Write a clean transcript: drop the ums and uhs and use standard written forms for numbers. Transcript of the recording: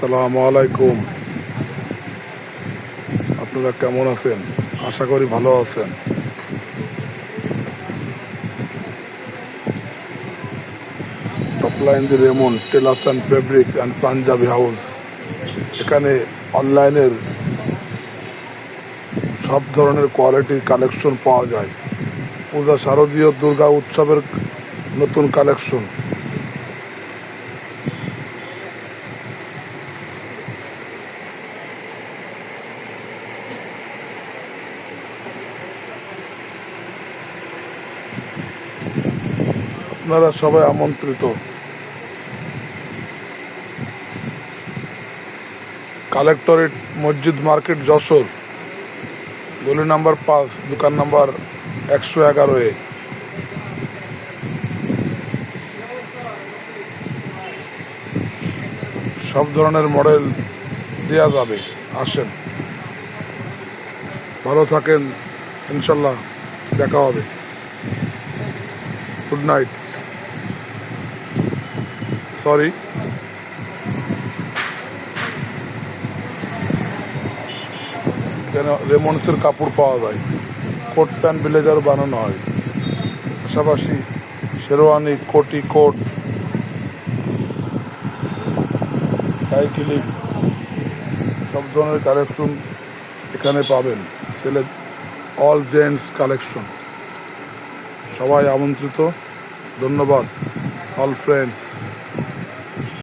আসসালামু আলাইকুম। আপনারা কেমন আছেন? আশা করি ভালো আছেন। Topline the Raymond tailors and fabrics and Punjabi house. এখানে অনলাইনের সব ধরনের কোয়ালিটির কালেকশন পাওয়া যায়। পূজা, শারদীয়, দুর্গা উৎসবের নতুন কালেকশন। আপনারা সবাই আমন্ত্রিত। কালেক্টরেট মসজিদ মার্কেট, যশোর, গলি নাম্বার 5, দোকান নাম্বার 111-এ। সব ধরনের মডেল দেওয়া যাবে, আসেন। ভালো থাকেন, ইনশাল্লাহ দেখা হবে। Good night. সরি। এখানে রেমন্ডসের কাপড় পাওয়া যায়, কোট প্যান্ট ব্লেজার বানানো হয়, পাশাপাশি শেরওয়ানি, কোটি, কোট, টাই ক্লিপ, সব ধরনের কালেকশন এখানে পাবেন। ছেলে অল জেন্টস কালেকশন। সবাই আমন্ত্রিত। ধন্যবাদ অল ফ্রেন্ডস।